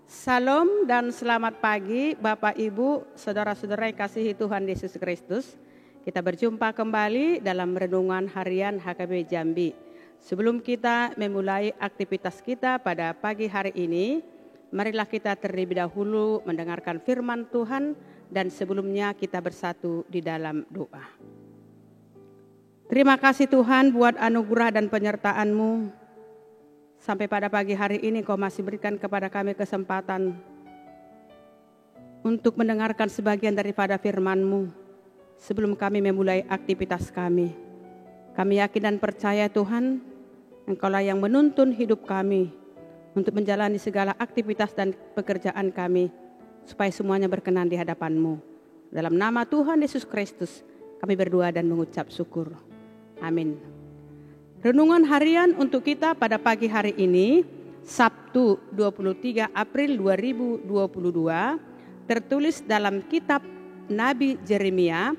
Salam dan selamat pagi Bapak Ibu, saudara-saudara yang kasihi Tuhan Yesus Kristus. Kita berjumpa kembali dalam renungan harian HKB Jambi. Sebelum kita memulai aktivitas kita pada pagi hari ini, marilah kita terlebih dahulu mendengarkan firman Tuhan dan sebelumnya kita bersatu di dalam doa. Terima kasih Tuhan buat anugerah dan penyertaan-Mu. Sampai pada pagi hari ini Kau masih berikan kepada kami kesempatan untuk mendengarkan sebagian daripada firman-Mu sebelum kami memulai aktivitas kami. Kami yakin dan percaya Tuhan, Engkaulah yang menuntun hidup kami untuk menjalani segala aktivitas dan pekerjaan kami supaya semuanya berkenan di hadapan-Mu. Dalam nama Tuhan Yesus Kristus kami berdoa dan mengucap syukur. Amin. Renungan harian untuk kita pada pagi hari ini, Sabtu 23 April 2022, tertulis dalam kitab Nabi Yeremia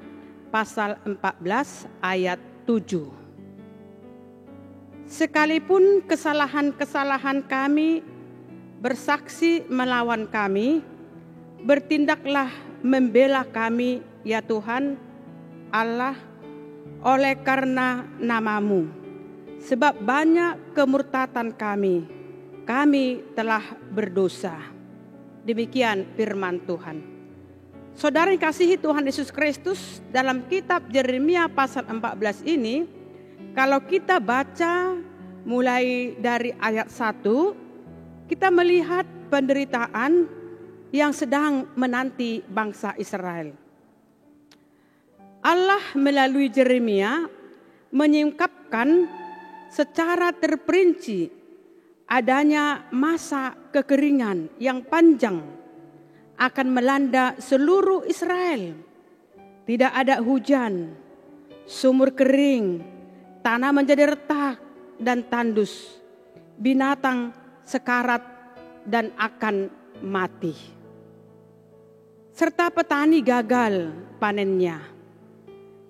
pasal 14 ayat 7. Sekalipun kesalahan-kesalahan kami bersaksi melawan kami, bertindaklah membela kami ya Tuhan Allah oleh karena nama-Mu. Sebab banyak kemurtatan kami telah berdosa. Demikian firman Tuhan. Saudara yang kasihi Tuhan Yesus Kristus, dalam kitab Yeremia pasal 14 ini, kalau kita baca mulai dari ayat 1, kita melihat penderitaan yang sedang menanti bangsa Israel. Allah melalui Yeremia menyingkapkan secara terperinci adanya masa kekeringan yang panjang akan melanda seluruh Israel. Tidak ada hujan, sumur kering, tanah menjadi retak dan tandus, binatang sekarat dan akan mati. Serta petani gagal panennya.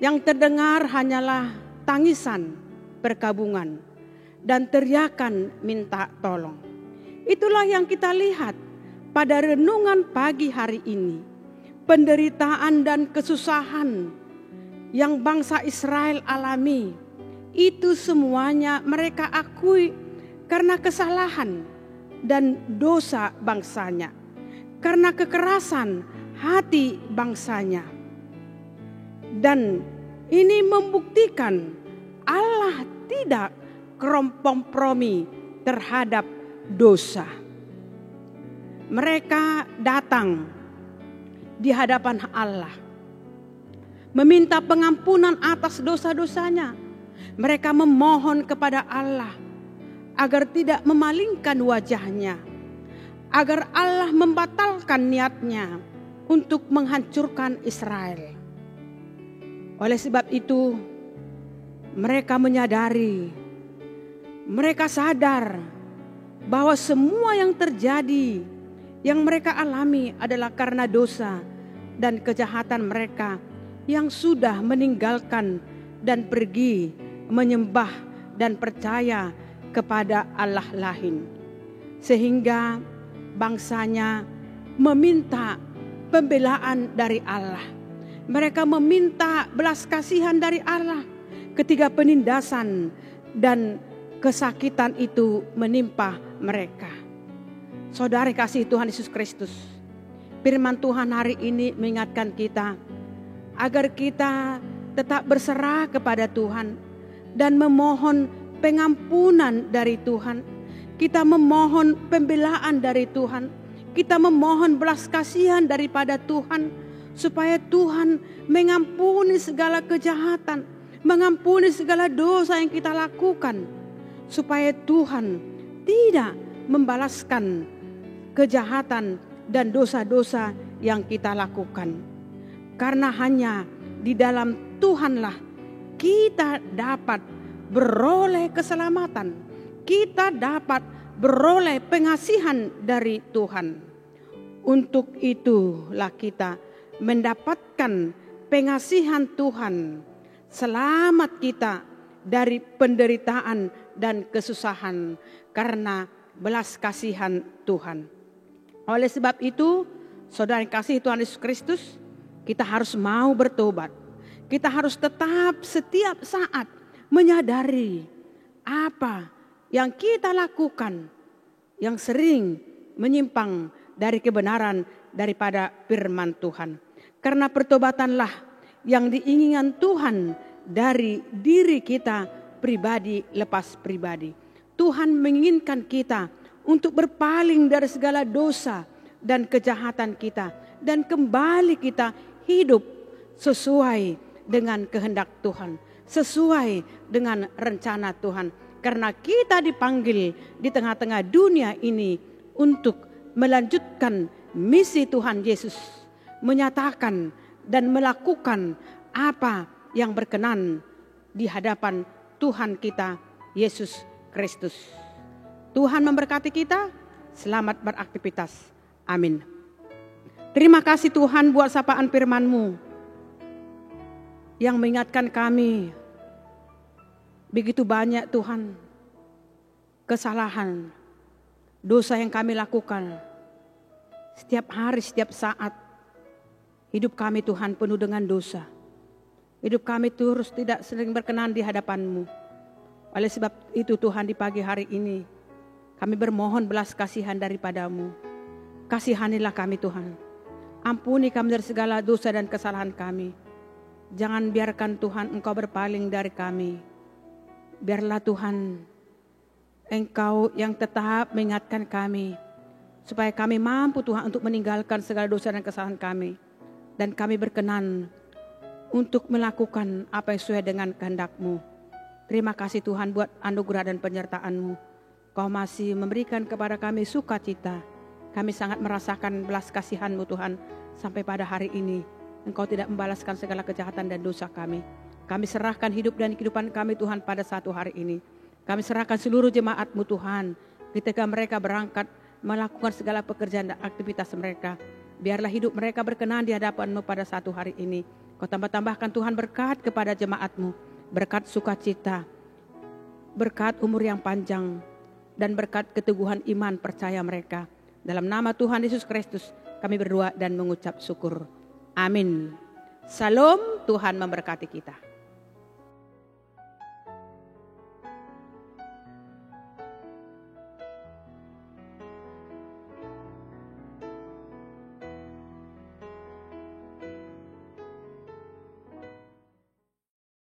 Yang terdengar hanyalah tangisan perkabungan dan teriakan minta tolong. Itulah yang kita lihat pada renungan pagi hari ini. Penderitaan dan kesusahan yang bangsa Israel alami, itu semuanya mereka akui karena kesalahan dan dosa bangsanya, karena kekerasan hati bangsanya. Dan ini membuktikan Allah tidak kompromi terhadap dosa. Mereka datang di hadapan Allah, meminta pengampunan atas dosa-dosanya. Mereka memohon kepada Allah agar tidak memalingkan wajahnya, agar Allah membatalkan niatnya untuk menghancurkan Israel. Oleh sebab itu, mereka menyadari, mereka sadar bahwa semua yang terjadi, yang mereka alami adalah karena dosa dan kejahatan mereka yang sudah meninggalkan dan pergi menyembah dan percaya kepada Allah lain. Sehingga bangsanya meminta pembelaan dari Allah. Mereka meminta belas kasihan dari Allah ketika penindasan dan kesakitan itu menimpa mereka. Saudara kasih Tuhan Yesus Kristus, firman Tuhan hari ini mengingatkan kita agar kita tetap berserah kepada Tuhan dan memohon pengampunan dari Tuhan. Kita memohon pembelaan dari Tuhan. Kita memohon belas kasihan daripada Tuhan supaya Tuhan mengampuni segala kejahatan, mengampuni segala dosa yang kita lakukan, supaya Tuhan tidak membalaskan kejahatan dan dosa-dosa yang kita lakukan. Karena hanya di dalam Tuhanlah kita dapat beroleh keselamatan, kita dapat beroleh pengasihan dari Tuhan. Untuk itulah kita mendapatkan pengasihan Tuhan, selamat kita dari penderitaan dan kesusahan karena belas kasihan Tuhan. Oleh sebab itu, saudara yang kasih Tuhan Yesus Kristus, kita harus mau bertobat. Kita harus tetap setiap saat menyadari apa yang kita lakukan yang sering menyimpang dari kebenaran daripada firman Tuhan. Karena pertobatanlah yang diinginkan Tuhan dari diri kita pribadi lepas pribadi. Tuhan menginginkan kita untuk berpaling dari segala dosa dan kejahatan kita, dan kembali kita hidup sesuai dengan kehendak Tuhan, sesuai dengan rencana Tuhan. Karena kita dipanggil di tengah-tengah dunia ini untuk melanjutkan misi Tuhan Yesus, menyatakan dan melakukan apa yang berkenan di hadapan Tuhan kita Yesus Kristus. Tuhan memberkati kita. Selamat beraktivitas. Amin. Terima kasih Tuhan buat sapaan firman-Mu yang mengingatkan kami begitu banyak Tuhan kesalahan, dosa yang kami lakukan. Setiap hari, setiap saat hidup kami Tuhan penuh dengan dosa. Hidup kami terus tidak sering berkenan di hadapan-Mu. Oleh sebab itu Tuhan, di pagi hari ini kami bermohon belas kasihan daripada-Mu. Kasihanilah kami Tuhan. Ampuni kami dari segala dosa dan kesalahan kami. Jangan biarkan Tuhan Engkau berpaling dari kami. Biarlah Tuhan Engkau yang tetap mengingatkan kami, supaya kami mampu Tuhan untuk meninggalkan segala dosa dan kesalahan kami. Dan kami berkenan untuk melakukan apa yang sesuai dengan kehendak-Mu. Terima kasih Tuhan buat anugerah dan penyertaan-Mu. Kau masih memberikan kepada kami sukacita. Kami sangat merasakan belas kasihan-Mu Tuhan sampai pada hari ini. Engkau tidak membalaskan segala kejahatan dan dosa kami. Kami serahkan hidup dan kehidupan kami Tuhan pada satu hari ini. Kami serahkan seluruh jemaat-Mu Tuhan. Ketika mereka berangkat melakukan segala pekerjaan dan aktivitas mereka. Biarlah hidup mereka berkenan di hadapan-Mu pada satu hari ini. Kau tambah-tambahkan Tuhan berkat kepada jemaat-Mu. Berkat sukacita. Berkat umur yang panjang. Dan berkat keteguhan iman percaya mereka. Dalam nama Tuhan Yesus Kristus kami berdoa dan mengucap syukur. Amin. Salam, Tuhan memberkati kita.